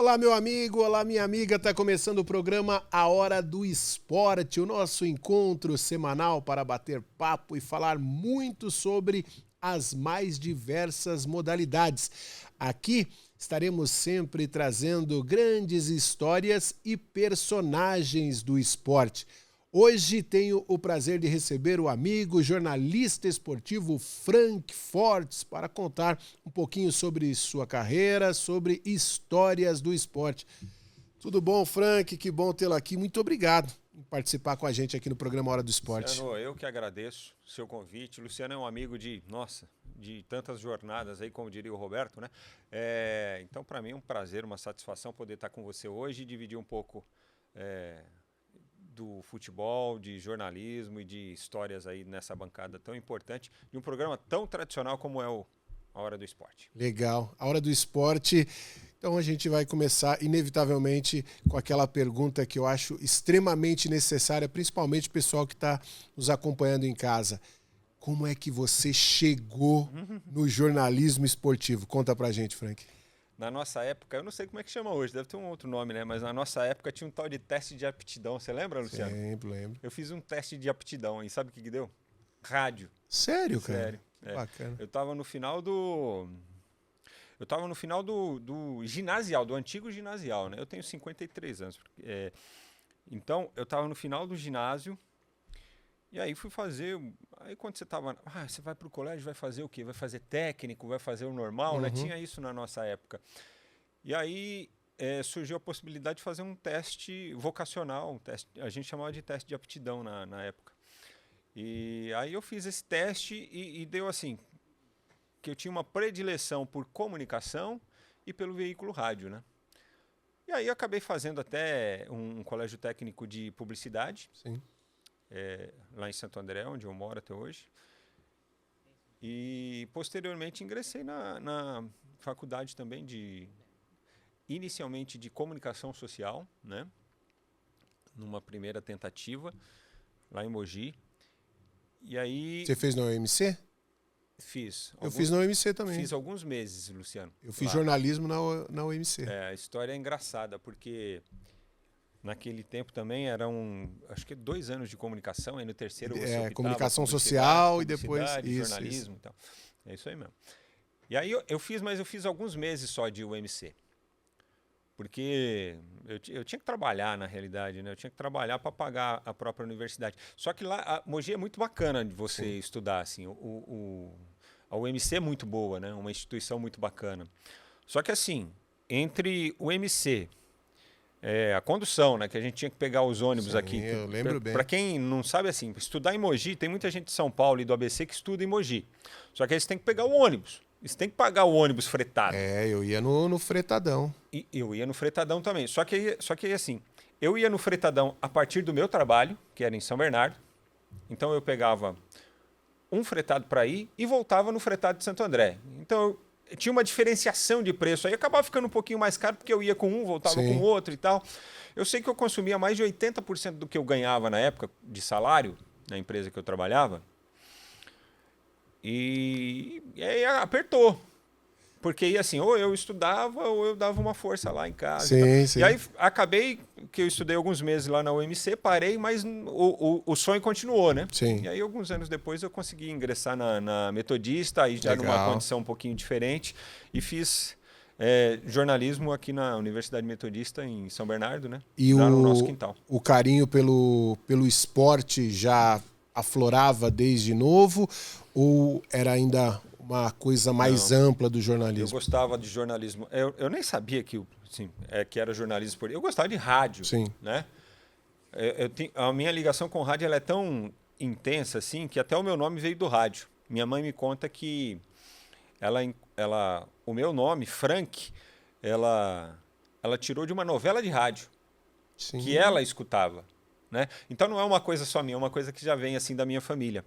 Olá, meu amigo, olá, minha amiga. Está começando o programa A Hora do Esporte, o nosso encontro semanal para bater papo e falar muito sobre as mais diversas modalidades. Aqui estaremos sempre trazendo grandes histórias e personagens do esporte. Hoje tenho o prazer de receber o amigo jornalista esportivo Frank Fortes para contar um pouquinho sobre sua carreira, sobre histórias do esporte. Tudo bom, Frank? Que bom tê-lo aqui. Muito obrigado por participar com a gente aqui no programa Hora do Esporte. Luciano, eu que agradeço o seu convite. Luciano é um amigo de tantas jornadas aí, como diria o Roberto, né? Então, para mim é um prazer, uma satisfação poder estar com você hoje e dividir um pouco do futebol, de jornalismo e de histórias aí nessa bancada tão importante, de um programa tão tradicional como é A Hora do Esporte. Legal. A Hora do Esporte. Então a gente vai começar, inevitavelmente, com aquela pergunta que eu acho extremamente necessária, principalmente o pessoal que está nos acompanhando em casa. Como é que você chegou no jornalismo esportivo? Conta pra gente, Frank. Na nossa época, eu não sei como é que chama hoje, deve ter um outro nome, né? Mas na nossa época tinha um tal de teste de aptidão. Você lembra, Luciano? Lembro. Eu fiz um teste de aptidão e sabe o que deu? Rádio. Sério, cara? Sério. Bacana. Eu tava no final do ginasial, do antigo ginasial, né? Eu tenho 53 anos. Então, eu tava no final do ginásio e aí fui fazer... Aí quando você tava... você vai pro colégio, vai fazer o quê? Vai fazer técnico, vai fazer o normal, né? Tinha isso na nossa época. E aí surgiu a possibilidade de fazer um teste vocacional, a gente chamava de teste de aptidão na época. E aí eu fiz esse teste e deu assim, que eu tinha uma predileção por comunicação e pelo veículo rádio, né? E aí eu acabei fazendo até um colégio técnico de publicidade. Sim. Lá em Santo André, onde eu moro até hoje. E posteriormente ingressei na faculdade também inicialmente de comunicação social, né? Numa primeira tentativa, lá em Mogi. E aí... Você fez na UMC? Fiz. Eu fiz na UMC também. Fiz alguns meses, Luciano. Eu fiz jornalismo na UMC. A história é engraçada, porque naquele tempo também eram, acho que 2 anos de comunicação, aí no terceiro você optava comunicação social e depois jornalismo e tal. É isso aí mesmo. E aí eu fiz alguns meses só de UMC. Porque eu tinha que trabalhar, na realidade, né? Eu tinha que trabalhar para pagar a própria universidade. Só que lá, a Mogi é muito bacana de você estudar, assim. A UMC é muito boa, né? Uma instituição muito bacana. Só que, assim, entre o UMC, a condução, né? Que a gente tinha que pegar os ônibus aqui. Eu lembro bem. Para quem não sabe, assim, estudar em Mogi, tem muita gente de São Paulo e do ABC que estuda em Mogi. Só que aí você tem que pegar o ônibus. Você tem que pagar o ônibus fretado. Eu ia no fretadão. E eu ia no fretadão também. Só que assim, eu ia no fretadão a partir do meu trabalho, que era em São Bernardo. Então eu pegava um fretado para ir e voltava no fretado de Santo André. Então eu tinha uma diferenciação de preço. Aí acabava ficando um pouquinho mais caro porque eu ia com um, voltava com o outro e tal. Eu sei que eu consumia mais de 80% do que eu ganhava na época de salário na empresa que eu trabalhava. E aí apertou. Porque assim, ou eu estudava ou eu dava uma força lá em casa. Sim. E aí acabei que eu estudei alguns meses lá na UMC, parei, mas o sonho continuou, né? Sim. E aí alguns anos depois eu consegui ingressar na Metodista, aí já numa condição um pouquinho diferente. E fiz jornalismo aqui na Universidade Metodista em São Bernardo, né? E lá no nosso quintal. O carinho pelo esporte já aflorava desde novo ou era ainda uma coisa mais ampla do jornalismo? Eu gostava de jornalismo. Eu nem sabia que era jornalismo esportivo. Eu gostava de rádio. Sim. Né? A minha ligação com o rádio ela é tão intensa assim, que até o meu nome veio do rádio. Minha mãe me conta que o meu nome, Frank, ela tirou de uma novela de rádio. Sim. Que ela escutava. Né? Então não é uma coisa só minha, é uma coisa que já vem assim da minha família.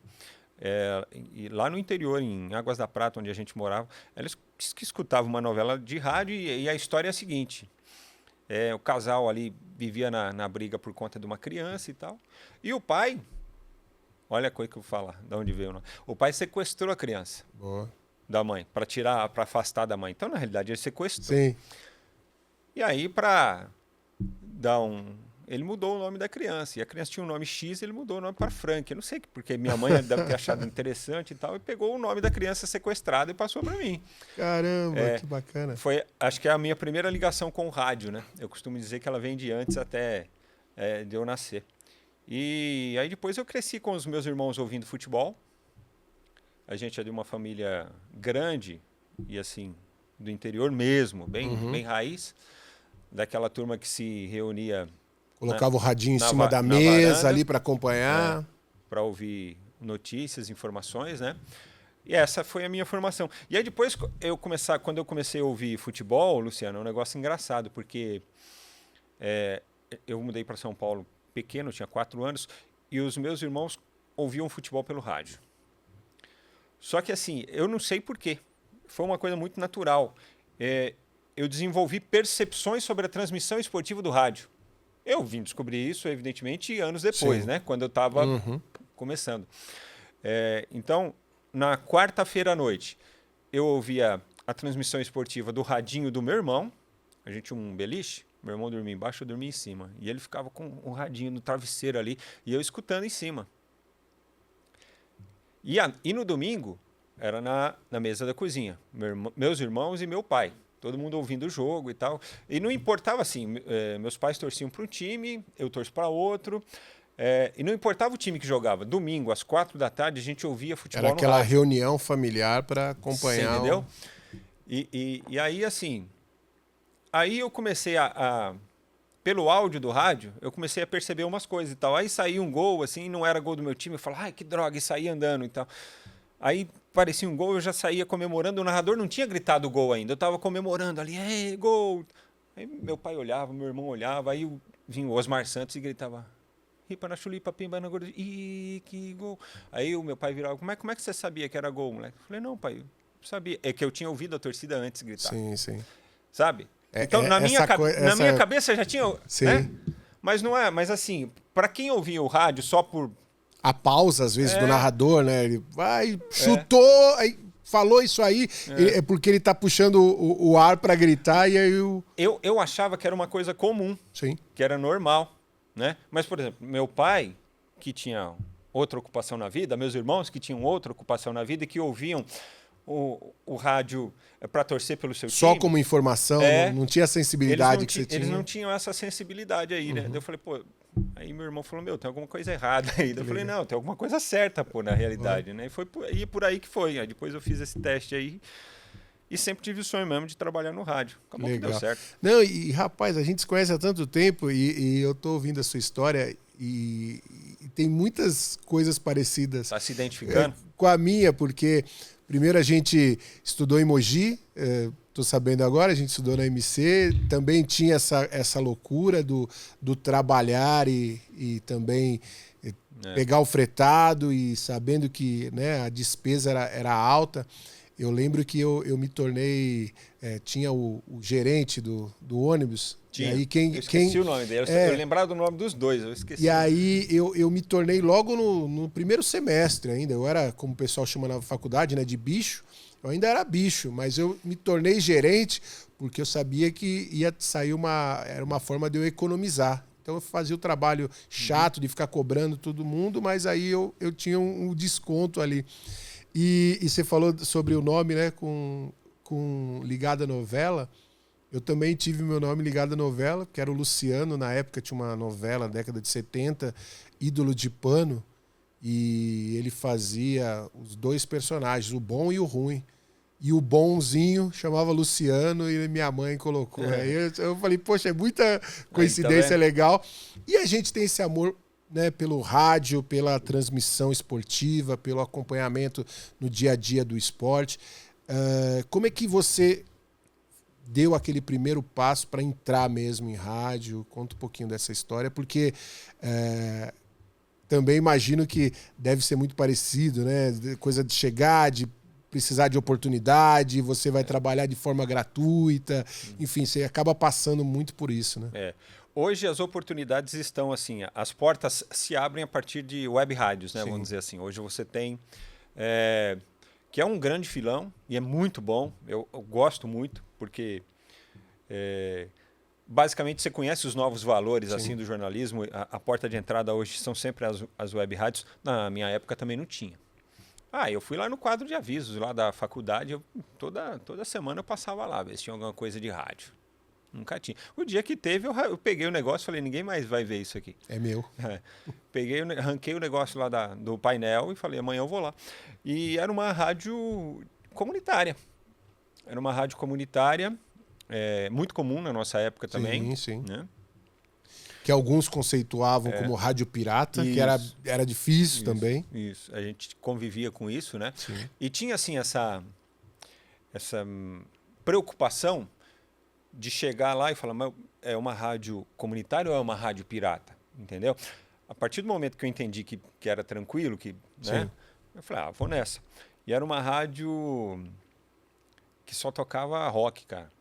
E lá no interior, em Águas da Prata, onde a gente morava, eles que escutavam uma novela de rádio e a história é a seguinte. O casal ali vivia na briga por conta de uma criança e tal. E o pai, olha a coisa que eu vou falar, de onde veio. Não? O pai sequestrou a criança da mãe, para afastar da mãe. Então, na realidade, ele sequestrou. Sim. E aí, para dar ele mudou o nome da criança. E a criança tinha um nome X, ele mudou o nome para Frank. Eu não sei porque minha mãe deve ter achado interessante e tal, e pegou o nome da criança sequestrada e passou para mim. Caramba, que bacana. Foi, acho que é a minha primeira ligação com o rádio, né? Eu costumo dizer que ela vem de antes até de eu nascer. E aí depois eu cresci com os meus irmãos ouvindo futebol. A gente é de uma família grande e assim, do interior mesmo, bem raiz. Daquela turma que se reunia... Colocava o radinho em cima da mesa varanda, ali para acompanhar. Para ouvir notícias, informações, né? E essa foi a minha formação. E aí depois, quando eu comecei a ouvir futebol, Luciano, é um negócio engraçado, porque eu mudei para São Paulo pequeno, tinha 4 anos, e os meus irmãos ouviam futebol pelo rádio. Só que assim, eu não sei porquê. Foi uma coisa muito natural. Eu desenvolvi percepções sobre a transmissão esportiva do rádio. Eu vim descobrir isso, evidentemente, anos depois, né? Quando eu estava começando. Então, na quarta-feira à noite, eu ouvia a transmissão esportiva do radinho do meu irmão. A gente tinha um beliche. Meu irmão dormia embaixo, eu dormia em cima. E ele ficava com o radinho no travesseiro ali e eu escutando em cima. E no domingo, era na mesa da cozinha. Meus irmãos e meu pai. Todo mundo ouvindo o jogo e tal. E não importava assim, meus pais torciam para um time, eu torço para outro. E não importava o time que jogava. Domingo, às 4 da tarde, a gente ouvia futebol no rádio. Era aquela reunião familiar para acompanhar. Você entendeu? E aí, assim... Aí eu comecei pelo áudio do rádio, eu comecei a perceber umas coisas e tal. Aí saía um gol, assim, não era gol do meu time. Eu falava, ai, que droga, e saía andando e tal. Aí parecia um gol, eu já saía comemorando. O narrador não tinha gritado o gol ainda. Eu estava comemorando ali, ei, gol. Aí meu pai olhava, meu irmão olhava. Aí vinha o Osmar Santos e gritava, ripa na chulipa, pimba na gordura. Ih, que gol. Aí o meu pai virava, como é que você sabia que era gol, moleque? Eu falei, não, pai, eu sabia. É que eu tinha ouvido a torcida antes gritar. Sim, sim. Sabe? Então, na minha cabeça já tinha... Sim. Né? Mas não é... Mas assim, para quem ouvia o rádio só por... A pausa, às vezes, do narrador, né? Ele vai, chutou, aí falou isso aí, é porque ele tá puxando o ar para gritar e aí eu achava que era uma coisa comum. Sim. Que era normal, né? Mas, por exemplo, meu pai, que tinha outra ocupação na vida, meus irmãos que tinham outra ocupação na vida e que ouviam o rádio para torcer pelo seu time. Só como informação, não tinha a sensibilidade que você tinha. Eles não tinham essa sensibilidade aí, né? Daí eu falei, pô... Aí meu irmão falou, tem alguma coisa errada aí. Eu falei, não, tem alguma coisa certa, pô, na realidade, né? E foi por aí que foi. Aí depois eu fiz esse teste aí e sempre tive o sonho mesmo de trabalhar no rádio. Acabou que deu certo. Não, e rapaz, a gente se conhece há tanto tempo e eu tô ouvindo a sua história e tem muitas coisas parecidas. Tá se identificando? Com a minha, porque primeiro a gente estudou em Mogi, tô sabendo agora, a gente estudou na MC, também tinha essa loucura do trabalhar e também pegar o fretado e sabendo que, né, a despesa era alta. Eu lembro que eu me tornei... tinha o gerente do ônibus. Tinha. E aí eu esqueci o nome dele. Eu lembrava do nome dos dois, eu esqueci. E aí eu me tornei logo no primeiro semestre ainda. Eu era, como o pessoal chama na faculdade, né, de bicho. Eu ainda era bicho, mas eu me tornei gerente porque eu sabia que ia sair era uma forma de eu economizar. Então eu fazia o trabalho chato de ficar cobrando todo mundo, mas aí eu tinha um desconto ali. E você falou sobre o nome, né, com ligado à novela. Eu também tive meu nome ligado à novela, que era o Luciano. Na época tinha uma novela, na década de 70, Ídolo de Pano. E ele fazia os dois personagens, o bom e o ruim. E o bonzinho chamava Luciano e minha mãe colocou. Aí eu falei, poxa, é muita coincidência legal. E a gente tem esse amor, né, pelo rádio, pela transmissão esportiva, pelo acompanhamento no dia a dia do esporte. Como é que você deu aquele primeiro passo para entrar mesmo em rádio? Conta um pouquinho dessa história, porque também imagino que deve ser muito parecido, né? Coisa de chegar, de precisar de oportunidade, você vai trabalhar de forma gratuita, enfim, você acaba passando muito por isso, né? Hoje as oportunidades estão assim, as portas se abrem a partir de web rádios, né? Sim. Vamos dizer assim. Hoje você tem, que é um grande filão e é muito bom, eu gosto muito, porque basicamente você conhece os novos valores assim do jornalismo. A porta de entrada hoje são sempre as web rádios. Na minha época também não tinha. Eu fui lá no quadro de avisos lá da faculdade. Toda semana eu passava lá, ver se tinha alguma coisa de rádio. Nunca tinha. O dia que teve, eu peguei o negócio e falei, ninguém mais vai ver isso aqui. É meu. Arranquei o negócio lá do painel e falei, amanhã eu vou lá. E era uma rádio comunitária. Era uma rádio comunitária, muito comum na nossa época também. Sim. Né? Que alguns conceituavam como rádio pirata, Isso. que era difícil também. Isso, a gente convivia com isso, né? Sim. E tinha, assim, essa preocupação de chegar lá e falar, mas é uma rádio comunitária ou é uma rádio pirata? Entendeu? A partir do momento que eu entendi que era tranquilo, né? Eu falei, vou nessa. E era uma rádio que só tocava rock, cara.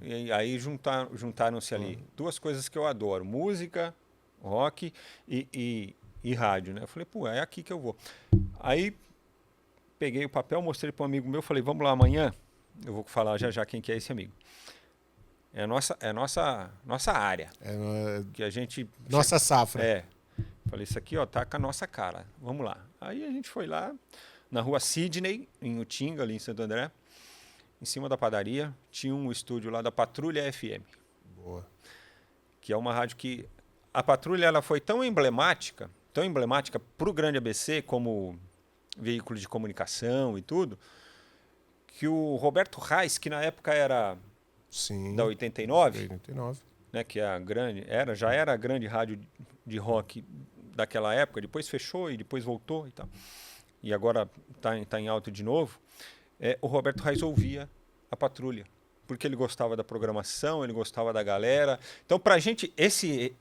E aí juntaram-se ali duas coisas que eu adoro, música, rock e rádio, né? Eu falei, é aqui que eu vou. Aí peguei o papel, mostrei para um amigo meu, falei, vamos lá amanhã? Eu vou falar já quem que é esse amigo. É a nossa área. Que a gente... Nossa safra. Falei, isso aqui, tá com a nossa cara. Vamos lá. Aí a gente foi lá, na rua Sidney, em Utinga, ali em Santo André. Em cima da padaria, tinha um estúdio lá da Patrulha FM. Boa. Que é uma rádio que... A Patrulha ela foi tão emblemática para o Grande ABC como veículo de comunicação e tudo, que o Roberto Reis, que na época era da 89, né, que já era a grande rádio de rock daquela época, depois fechou e depois voltou e tal. E agora tá em alta de novo. O Roberto Reis ouvia a Patrulha, porque ele gostava da programação, ele gostava da galera. Então, pra gente, esse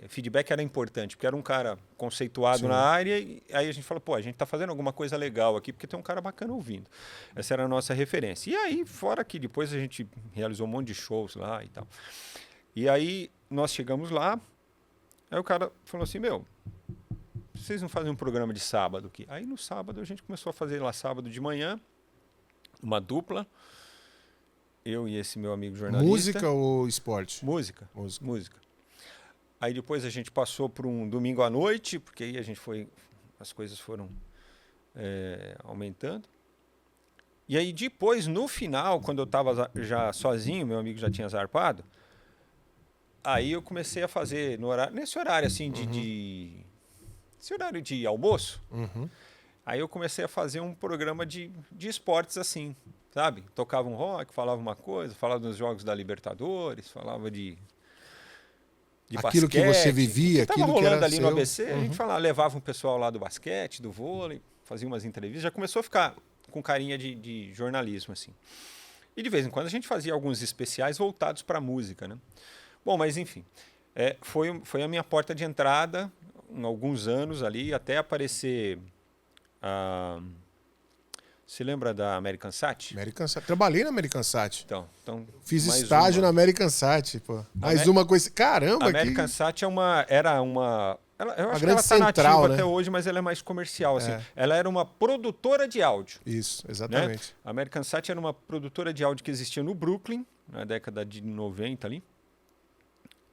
feedback era importante, porque era um cara conceituado na área, e aí a gente falou, a gente tá fazendo alguma coisa legal aqui, porque tem um cara bacana ouvindo. Essa era a nossa referência. E aí, fora que depois a gente realizou um monte de shows lá e tal. E aí, nós chegamos lá, aí o cara falou assim, vocês não fazem um programa de sábado aqui? Aí, no sábado, a gente começou a fazer lá sábado de manhã, uma dupla, eu e esse meu amigo jornalista. Música ou esporte? Música. Aí depois a gente passou por um domingo à noite, porque aí as coisas foram aumentando. E aí depois, no final, quando eu estava já sozinho, meu amigo já tinha zarpado, aí eu comecei a fazer, nesse horário assim esse horário de almoço, aí eu comecei a fazer um programa de esportes assim, sabe? Tocava um rock, falava uma coisa, falava dos jogos da Libertadores, falava de aquilo basquete. Que você vivia, que aquilo rolando que era ali seu. No ABC, a gente levava um pessoal lá do basquete, do vôlei, fazia umas entrevistas, já começou a ficar com carinha de jornalismo, assim. E de vez em quando a gente fazia alguns especiais voltados para a música, né? Bom, mas enfim, foi a minha porta de entrada, em alguns anos ali, até aparecer... Você lembra da American Sat? Trabalhei na American Sat. Então fiz estágio na American Sat, pô. Mais uma coisa. Caramba, a American Sat era uma. Eu acho que ela está central, nativa, né? Até hoje, mas ela é mais comercial. Assim. Ela era uma produtora de áudio. Isso, exatamente. Né? A American Sat era uma produtora de áudio que existia no Brooklyn, na década de 90 ali.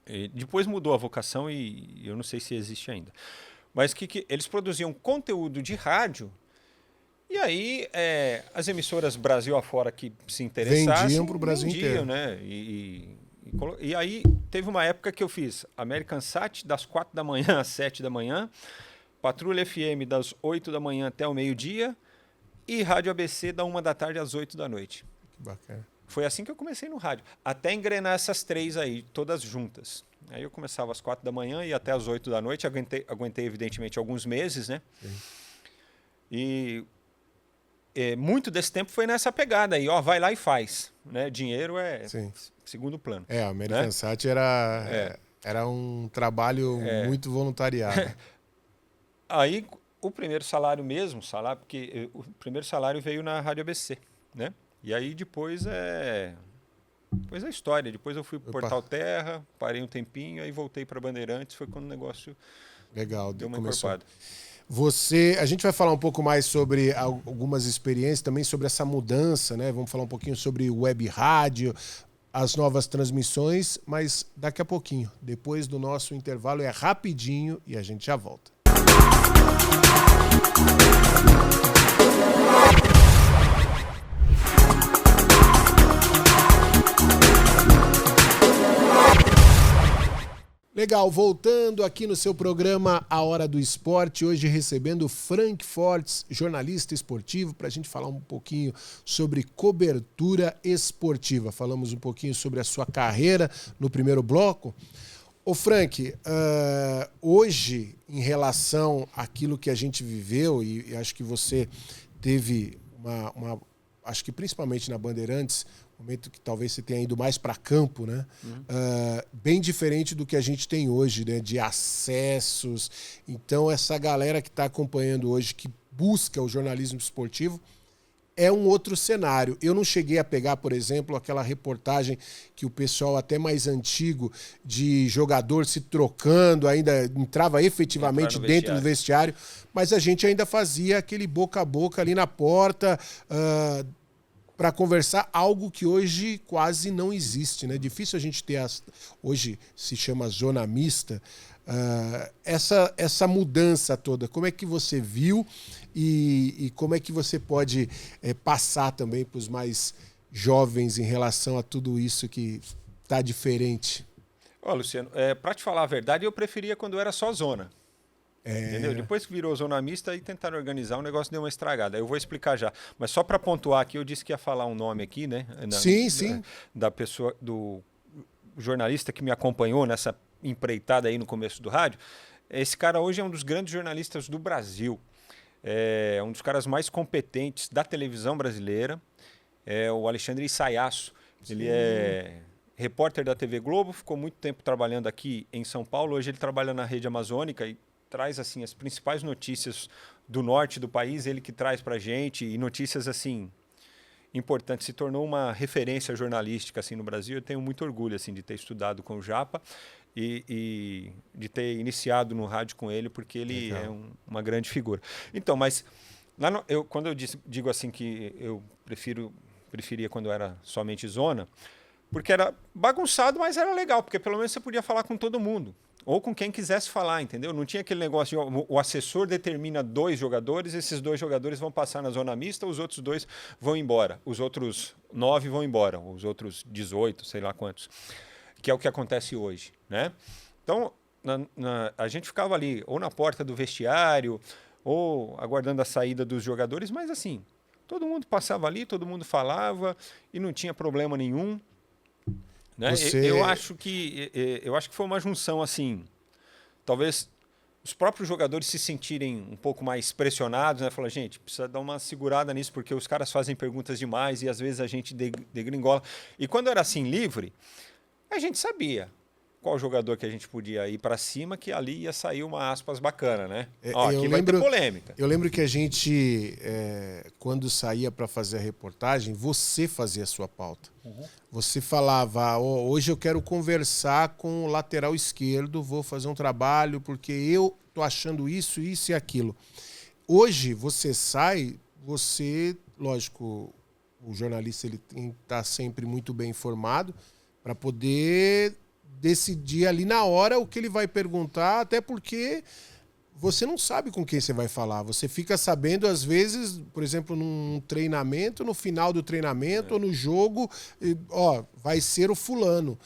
E depois mudou a vocação e eu não sei se existe ainda. Mas que eles produziam conteúdo de rádio. E aí, as emissoras Brasil afora que se interessassem... Vendiam para o Brasil inteiro. Né? E aí, teve uma época que eu fiz American Sat das 4 da manhã às 7 da manhã, Patrulha FM das 8 da manhã até o meio-dia e Rádio ABC da 1 da tarde às 8 da noite. Que bacana. Foi assim que eu comecei no rádio. Até engrenar essas três aí, todas juntas. Aí eu começava às 4 da manhã e até às 8 da noite. Aguentei evidentemente, alguns meses, né? Sim. E... muito desse tempo foi nessa pegada aí, vai lá e faz, né? Dinheiro é segundo plano. A American Sat era um trabalho muito voluntariado. Aí o primeiro salário mesmo, porque o primeiro salário veio na Rádio ABC, né? E aí depois é a história. Depois eu fui pro Portal Terra, parei um tempinho, aí voltei para Bandeirantes, foi quando o negócio deu uma encorpada. A gente vai falar um pouco mais sobre algumas experiências, também sobre essa mudança, né? Vamos falar um pouquinho sobre web rádio. as novas transmissões, mas daqui a pouquinho. Depois do nosso intervalo é rapidinho e a gente já volta. Legal, voltando aqui no seu programa A Hora do Esporte, hoje recebendo Frank Fortes, jornalista esportivo, para a gente falar um pouquinho sobre cobertura esportiva. Falamos um pouquinho sobre a sua carreira no primeiro bloco. Ô Frank, hoje, em relação àquilo que a gente viveu, e acho que você teve acho que principalmente na Bandeirantes, momento que talvez você tenha ido mais para campo, né? Bem diferente do que a gente tem hoje, né? De acessos. Então, essa galera que está acompanhando hoje, que busca o jornalismo esportivo, é um outro cenário. Eu não cheguei a pegar, por exemplo, aquela reportagem que o pessoal até mais antigo de jogador se trocando, ainda entrava efetivamente dentro do vestiário, mas a gente ainda fazia aquele boca a boca ali na porta, para conversar, algo que hoje quase não existe, né? Difícil a gente ter, hoje se chama zona mista, essa mudança toda. Como é que você viu e como é que você pode passar também para os mais jovens em relação a tudo isso que está diferente? Ó, Luciano, para te falar a verdade, eu preferia quando era só zona. Entendeu? Depois que virou zona mista e tentaram organizar, o negócio deu uma estragada. Eu vou explicar já. Mas só para pontuar aqui, eu disse que ia falar um nome aqui, né? Sim. Da pessoa, do jornalista que me acompanhou nessa empreitada aí no começo do rádio. Esse cara hoje é um dos grandes jornalistas do Brasil. É um dos caras mais competentes da televisão brasileira. É o Alexandre Isaiasso. Ele é repórter da TV Globo, ficou muito tempo trabalhando aqui em São Paulo. Hoje ele trabalha na Rede Amazônica e traz assim as principais notícias do norte do país, ele que traz para a gente, e notícias assim importantes. Se tornou uma referência jornalística assim no Brasil. Eu tenho muito orgulho assim de ter estudado com o Japa e de ter iniciado no rádio com ele, porque ele é uma grande figura. Então, mas lá quando eu digo assim que eu preferia quando era somente zona, porque era bagunçado, mas era legal, porque pelo menos você podia falar com todo mundo. Ou com quem quisesse falar, entendeu? Não tinha aquele negócio de o assessor determina 2 jogadores, esses 2 jogadores vão passar na zona mista, os outros 2 vão embora. Os outros 9 vão embora, os outros 18, sei lá quantos. Que é o que acontece hoje, né? Então, a gente ficava ali, ou na porta do vestiário, ou aguardando a saída dos jogadores, mas assim, todo mundo passava ali, todo mundo falava e não tinha problema nenhum. Né? Eu acho que foi uma junção assim, talvez os próprios jogadores se sentirem um pouco mais pressionados, né? Falar, gente, precisa dar uma segurada nisso, porque os caras fazem perguntas demais e às vezes a gente degringola. E quando era assim livre, a gente sabia qual jogador que a gente podia ir para cima, que ali ia sair uma aspas bacana, né? Aqui vai ter polêmica. Eu lembro que a gente, quando saía para fazer a reportagem, você fazia a sua pauta. Você falava, hoje eu quero conversar com o lateral esquerdo, vou fazer um trabalho porque eu tô achando isso e aquilo. Hoje você sai, lógico, o jornalista ele tem que estar sempre muito bem informado para poder decidir ali na hora o que ele vai perguntar, até porque você não sabe com quem você vai falar. Você fica sabendo, às vezes, por exemplo, num treinamento, no final do treinamento ou no jogo, vai ser o fulano.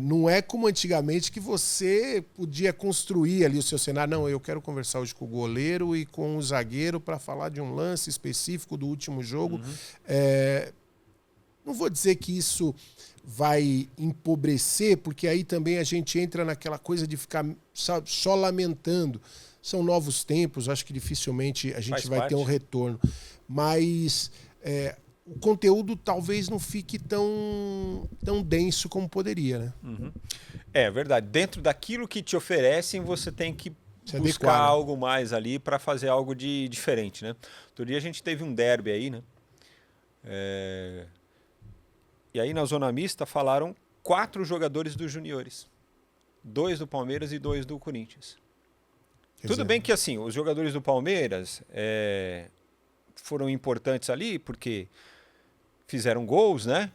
Não é como antigamente que você podia construir ali o seu cenário. Não, eu quero conversar hoje com o goleiro e com o zagueiro para falar de um lance específico do último jogo. Não vou dizer que isso vai empobrecer, porque aí também a gente entra naquela coisa de ficar só lamentando. São novos tempos, acho que dificilmente a gente vai ter um retorno. Mas o conteúdo talvez não fique tão denso como poderia, né? É verdade. Dentro daquilo que te oferecem, você tem que buscar algo mais ali para fazer algo de diferente, né? Outro dia a gente teve um derby aí, né? E aí na zona mista falaram 4 jogadores dos juniores. 2 do Palmeiras e 2 do Corinthians. Tudo bem que assim, os jogadores do Palmeiras foram importantes ali porque fizeram gols, né?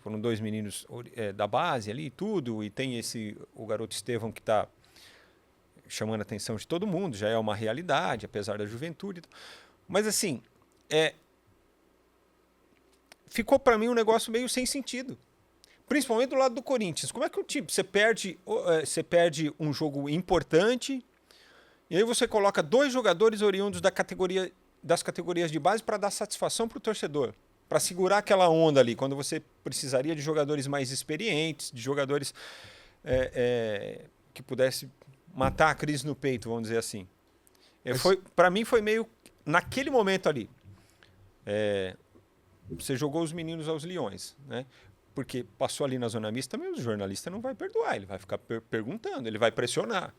foram 2 meninos da base ali e tudo, e tem o garoto Estevão que está chamando a atenção de todo mundo, já é uma realidade, apesar da juventude. Mas assim, ficou para mim um negócio meio sem sentido. Principalmente do lado do Corinthians. Como é que o time, você perde um jogo importante, e aí você coloca 2 jogadores oriundos das categorias de base para dar satisfação para o torcedor, para segurar aquela onda ali, quando você precisaria de jogadores mais experientes, de jogadores que pudesse matar a crise no peito, vamos dizer assim. Para mim foi meio, naquele momento ali, você jogou os meninos aos leões, né? Porque passou ali na zona mista, também o jornalista não vai perdoar, ele vai ficar perguntando, ele vai pressionar.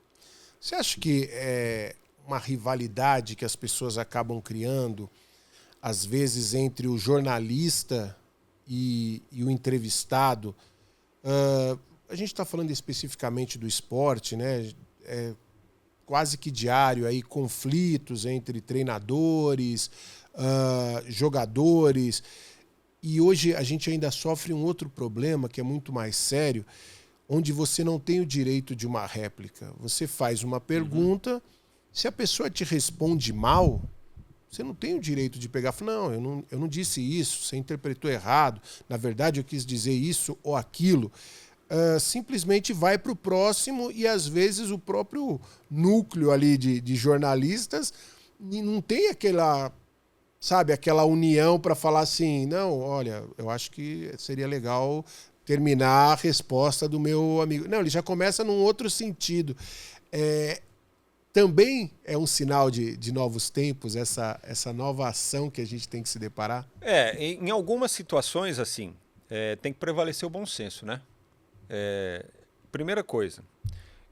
Você acha que é uma rivalidade que as pessoas acabam criando, às vezes, entre o jornalista e o entrevistado? A gente está falando especificamente do esporte, né? Quase que diário aí, conflitos entre treinadores, jogadores. E hoje a gente ainda sofre um outro problema que é muito mais sério, onde você não tem o direito de uma réplica. Você faz uma pergunta, se a pessoa te responde mal, você não tem o direito de pegar e falar, não, eu não disse isso, você interpretou errado, na verdade eu quis dizer isso ou aquilo. Simplesmente vai para o próximo e às vezes o próprio núcleo ali de jornalistas não tem aquela união para falar assim, não, olha, eu acho que seria legal terminar a resposta do meu amigo. Não, ele já começa num outro sentido. Também é um sinal de novos tempos, essa nova ação que a gente tem que se deparar? Em algumas situações, assim, tem que prevalecer o bom senso, né? Primeira coisa,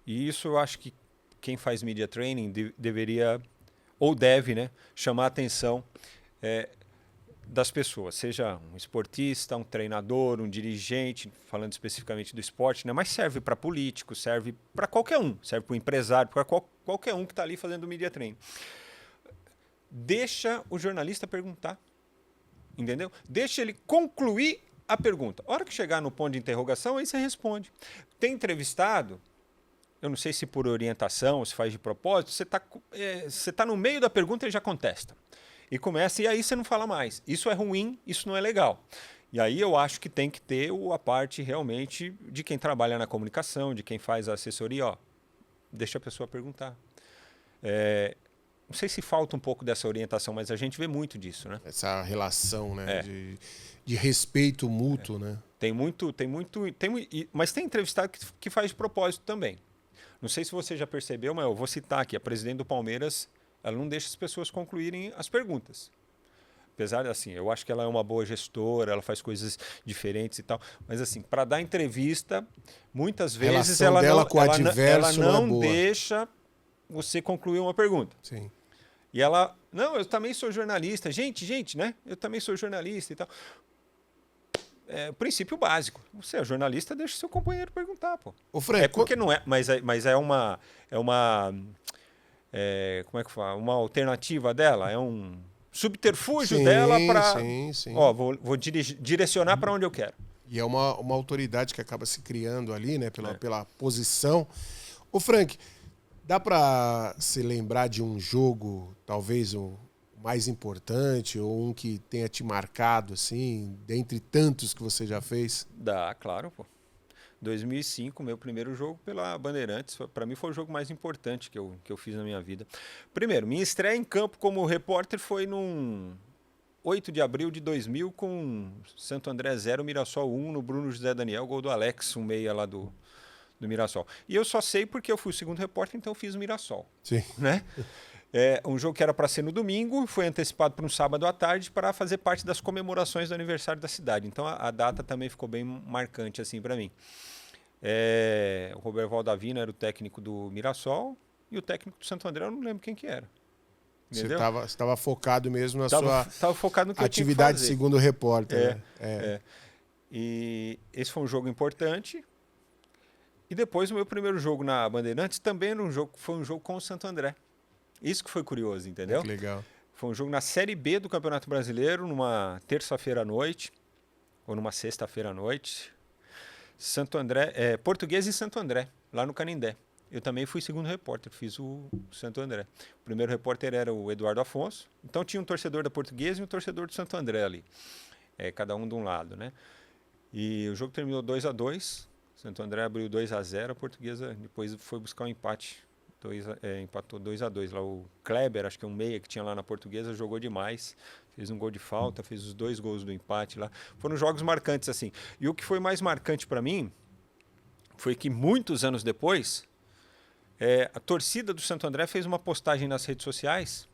e isso eu acho que quem faz media training deveria, ou deve, né, chamar a atenção das pessoas, seja um esportista, um treinador, um dirigente, falando especificamente do esporte, né? Mas serve para político, serve para qualquer um, serve para o empresário, para qualquer um que está ali fazendo media training. Deixa o jornalista perguntar, entendeu? Deixa ele concluir a pergunta. A hora que chegar no ponto de interrogação, aí você responde. Tem entrevistado, eu não sei se por orientação, se faz de propósito, você tá no meio da pergunta e ele já contesta. E começa, e aí você não fala mais. Isso é ruim, isso não é legal. E aí eu acho que tem que ter a parte realmente de quem trabalha na comunicação, de quem faz a assessoria, deixa a pessoa perguntar. Não sei se falta um pouco dessa orientação, mas a gente vê muito disso, né? Essa relação, né? De respeito mútuo, né? Mas tem entrevistado que faz de propósito também. Não sei se você já percebeu, mas eu vou citar aqui, a presidente do Palmeiras, ela não deixa as pessoas concluírem as perguntas. Apesar de, assim, eu acho que ela é uma boa gestora, ela faz coisas diferentes e tal, mas assim, para dar entrevista, muitas vezes ela não deixa você concluir uma pergunta. Sim. E ela, não, eu também sou jornalista. Gente, né? Eu também sou jornalista e tal. Princípio básico. Você é jornalista, deixa o seu companheiro perguntar, pô. Ô, Frank, porque não é, mas é uma como é que fala? Uma alternativa dela, é um subterfúgio dela para, vou direcionar para onde eu quero. E é uma autoridade que acaba se criando ali, né, pela posição. Ô, Frank, dá para se lembrar de um jogo, talvez o mais importante, ou um que tenha te marcado, assim, dentre tantos que você já fez? Dá, claro, pô. 2005, meu primeiro jogo pela Bandeirantes, para mim foi o jogo mais importante que eu fiz na minha vida. Primeiro, minha estreia em campo como repórter foi num 8 de abril de 2000 com Santo André 0, Mirassol 1, no Bruno José Daniel, gol do Alex, um meia lá do Mirassol. E eu só sei porque eu fui o segundo repórter, então eu fiz o Mirassol. Sim. Né? Um jogo que era para ser no domingo, foi antecipado para um sábado à tarde para fazer parte das comemorações do aniversário da cidade. Então a data também ficou bem marcante assim para mim. O Roberto Valdavino era o técnico do Mirassol e o técnico do Santo André eu não lembro quem que era. Entendeu? Você estava focado mesmo na sua focado no que atividade segundo repórter. E esse foi um jogo importante. E depois o meu primeiro jogo na Bandeirantes também foi um jogo com o Santo André. Isso que foi curioso, entendeu? Que legal. Foi um jogo na Série B do Campeonato Brasileiro, numa terça-feira à noite. ou numa sexta-feira à noite. Santo André, Portuguesa e Santo André, lá no Canindé. Eu também fui segundo repórter, fiz o Santo André. O primeiro repórter era o Eduardo Afonso. Então tinha um torcedor da Portuguesa e um torcedor do Santo André ali. Cada um de um lado, né? E o jogo terminou 2-2. Santo André abriu 2-0. A Portuguesa depois foi buscar um empate. Empatou 2-2. Lá o Kleber, acho que é um meia que tinha lá na Portuguesa, jogou demais. Fez um gol de falta, fez os 2 gols do empate lá. Foram jogos marcantes, assim. E o que foi mais marcante para mim foi que muitos anos depois, a torcida do Santo André fez uma postagem nas redes sociais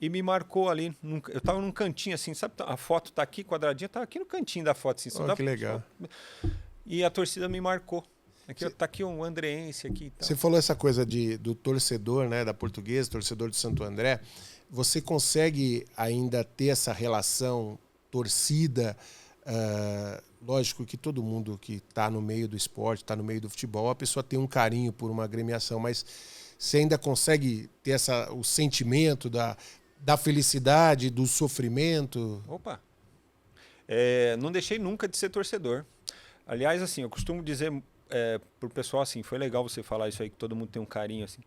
e me marcou ali. Eu estava num cantinho assim, sabe? A foto tá aqui, quadradinha, tá aqui no cantinho da foto. Assim, que legal. E a torcida me marcou. Tá aqui um andreense aqui e tal. Você falou essa coisa do torcedor, né, da Portuguesa, torcedor de Santo André. Você consegue ainda ter essa relação torcida? Lógico que todo mundo que está no meio do esporte, está no meio do futebol, a pessoa tem um carinho por uma agremiação, mas você ainda consegue ter o sentimento da felicidade, do sofrimento? Opa! Não deixei nunca de ser torcedor. Aliás, assim, eu costumo dizer pro pessoal assim, foi legal você falar isso aí, que todo mundo tem um carinho assim.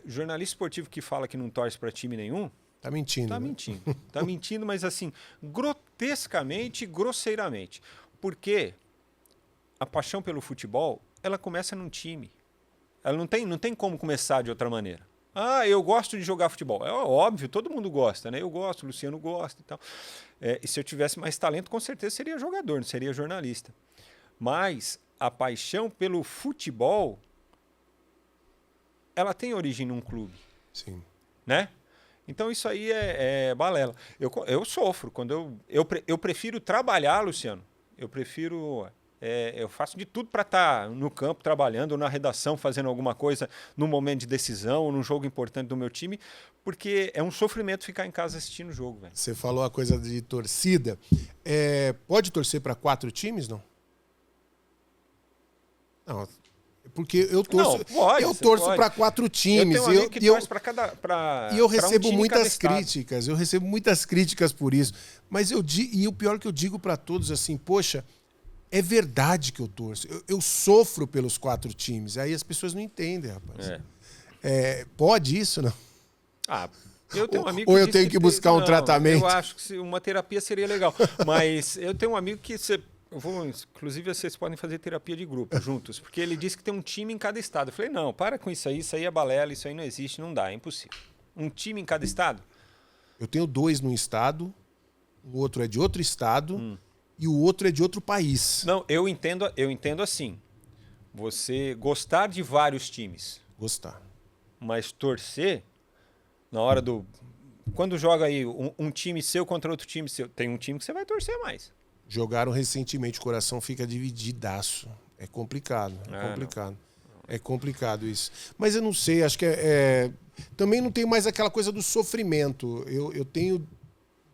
Jornalista esportivo que fala que não torce para time nenhum, tá mentindo. Tá, né? Mentindo. Tá mentindo, mas assim, grotescamente, grosseiramente. Porque a paixão pelo futebol, ela começa num time. Ela não tem como começar de outra maneira. Eu gosto de jogar futebol. É óbvio, todo mundo gosta, né? Eu gosto, o Luciano gosta e tal. E se eu tivesse mais talento, com certeza seria jogador, não seria jornalista. Mas a paixão pelo futebol, ela tem origem num clube. Sim. Né? Então isso aí é balela. Eu sofro. Quando eu prefiro trabalhar, Luciano. Eu prefiro... eu faço de tudo para estar no campo trabalhando, ou na redação fazendo alguma coisa num momento de decisão, ou num jogo importante do meu time, porque é um sofrimento ficar em casa assistindo o jogo. Véio. Você falou a coisa de torcida. Pode torcer para 4 times, não? Não, porque eu torço. Não, pode, eu torço para 4 times. Eu tenho um amigo que torce para cada. E eu recebo muitas críticas. Eu recebo muitas críticas por isso. Mas e o pior que eu digo para todos assim, poxa, é verdade que eu torço. Eu sofro pelos 4 times. Aí as pessoas não entendem, rapaz. Pode isso, não? Eu tenho um amigo ou eu tenho que buscar um tratamento? Eu acho que uma terapia seria legal. Mas eu tenho um amigo que inclusive vocês podem fazer terapia de grupo juntos, porque ele disse que tem um time em cada estado. Eu falei, não, para com isso aí é balela, isso aí não existe, não dá, é impossível. Um time em cada estado? Eu tenho 2 num estado, o outro é de outro estado e o outro é de outro país. Não, eu entendo assim, você gostar de vários times. Gostar. Mas torcer, na hora quando joga aí um time seu contra outro time seu, tem um time que você vai torcer mais. Jogaram recentemente, o coração fica divididaço. É complicado, complicado. É complicado isso. Mas eu não sei, acho que também não tem mais aquela coisa do sofrimento. Eu tenho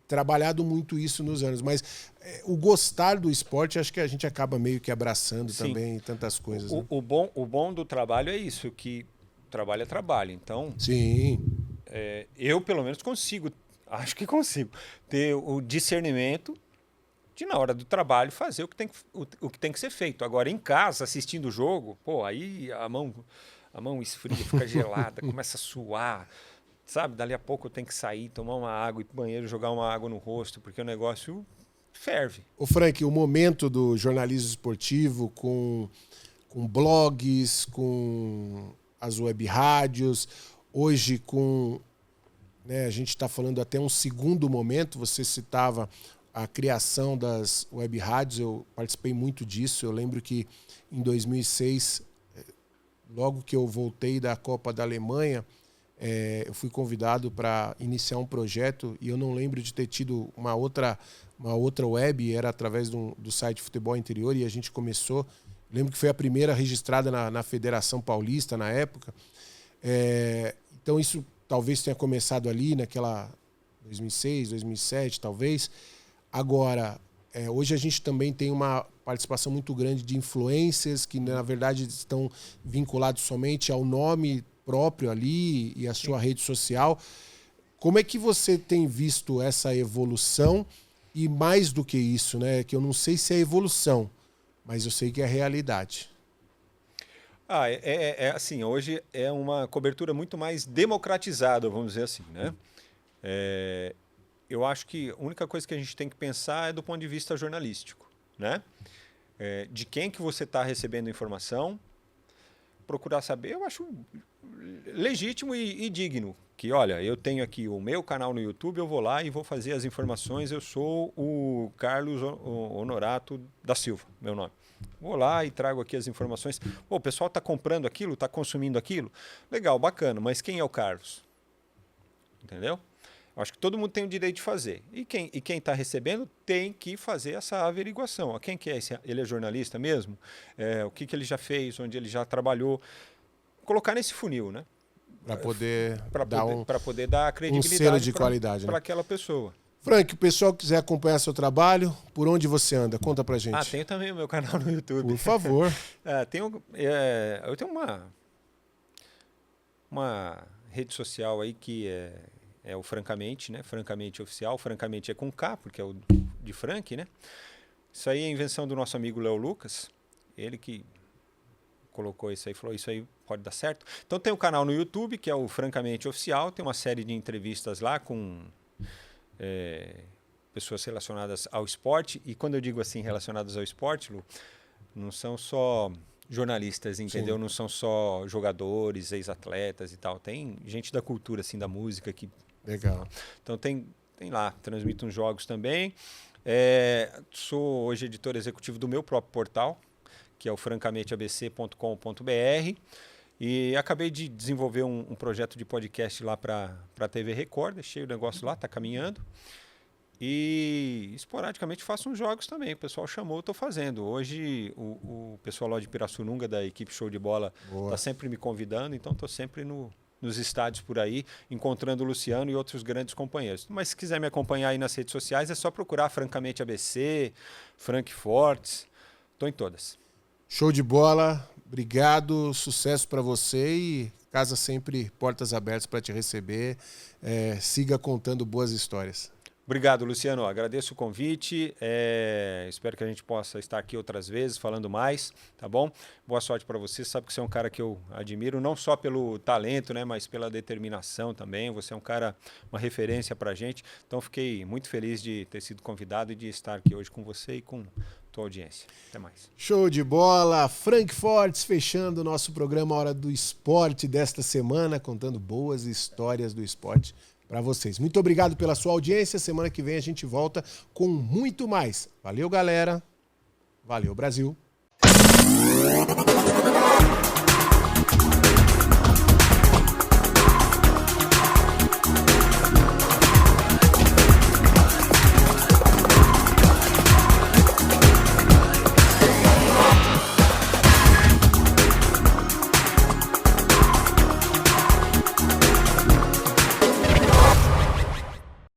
trabalhado muito isso nos anos, mas o gostar do esporte, acho que a gente acaba meio que abraçando. Sim. Também tantas coisas. Né? O bom do trabalho é isso, que trabalho é trabalho. Então, sim. Eu pelo menos acho que consigo ter o discernimento de, na hora do trabalho, fazer o que tem que ser feito. Agora, em casa, assistindo o jogo, aí a mão esfria, fica gelada, começa a suar, sabe? Dali a pouco eu tenho que sair, tomar uma água, ir pro banheiro, jogar uma água no rosto, porque o negócio ferve. Ô Frank, o momento do jornalismo esportivo com blogs, com as web rádios, hoje a gente está falando até um segundo momento, você citava a criação das web rádios, eu participei muito disso. Eu lembro que em 2006, logo que eu voltei da Copa da Alemanha, eu fui convidado para iniciar um projeto e eu não lembro de ter tido uma outra web, era através do site Futebol Interior, e a gente começou. Lembro que foi a primeira registrada na Federação Paulista na época. Então isso talvez tenha começado ali naquela 2006, 2007, talvez. Agora, hoje a gente também tem uma participação muito grande de influencers que, na verdade, estão vinculados somente ao nome próprio ali e à sua rede social. Como é que você tem visto essa evolução E mais do que isso, né? Que eu não sei se é evolução, mas eu sei que é realidade. Assim, hoje é uma cobertura muito mais democratizada, vamos dizer assim, né? Eu acho que a única coisa que a gente tem que pensar é do ponto de vista jornalístico, né? De quem que você está recebendo informação, procurar saber, eu acho legítimo e digno. Que, olha, eu tenho aqui o meu canal no YouTube, eu vou lá e vou fazer as informações, eu sou o Carlos Honorato da Silva, meu nome. Vou lá e trago aqui as informações. Pô, o pessoal está comprando aquilo, está consumindo aquilo? Legal, bacana, mas quem é o Carlos? Entendeu? Acho que todo mundo tem o direito de fazer. E quem está recebendo tem que fazer essa averiguação. Quem que é esse? Ele é jornalista mesmo? O que ele já fez? Onde ele já trabalhou? Colocar nesse funil, né? Para poder dar credibilidade selo de qualidade, para né? aquela pessoa. Frank, o pessoal que quiser acompanhar seu trabalho, por onde você anda? Conta pra gente. Tenho também o meu canal no YouTube. Por favor. Eu tenho uma rede social aí que é o Francamente, né? Francamente Oficial. Francamente é com K, porque é o de Frank, né? Isso aí é invenção do nosso amigo Léo Lucas. Ele que colocou isso aí, falou isso aí pode dar certo. Então tem um canal no YouTube que é o Francamente Oficial. Tem uma série de entrevistas lá com pessoas relacionadas ao esporte. E quando eu digo assim, relacionadas ao esporte, Lu, não são só jornalistas, entendeu? Sim. Não são só jogadores, ex-atletas e tal. Tem gente da cultura, assim, da música que... Legal. Então tem lá, transmito uns jogos também. Sou hoje editor executivo do meu próprio portal, que é o francamenteabc.com.br. E acabei de desenvolver um projeto de podcast lá para a TV Record. Deixei o negócio lá, está caminhando. E esporadicamente faço uns jogos também. O pessoal chamou, eu estou fazendo. Hoje o pessoal lá de Pirassununga, da equipe Show de Bola, está sempre me convidando. Então estou sempre nos estádios por aí, encontrando o Luciano e outros grandes companheiros. Mas se quiser me acompanhar aí nas redes sociais, é só procurar Francamente ABC, Frank Fortes. Estou em todas. Show de bola. Obrigado, sucesso para você e casa sempre portas abertas para te receber. Siga contando boas histórias. Obrigado, Luciano. Agradeço o convite. Espero que a gente possa estar aqui outras vezes falando mais, tá bom? Boa sorte para você. Sabe que você é um cara que eu admiro, não só pelo talento, né, mas pela determinação também. Você é um cara, uma referência para a gente. Então, fiquei muito feliz de ter sido convidado e de estar aqui hoje com você e com tua audiência. Até mais. Show de bola. Frank Fortes fechando o nosso programa Hora do Esporte desta semana, contando boas histórias do esporte para vocês. Muito obrigado pela sua audiência. Semana que vem a gente volta com muito mais. Valeu, galera. Valeu, Brasil.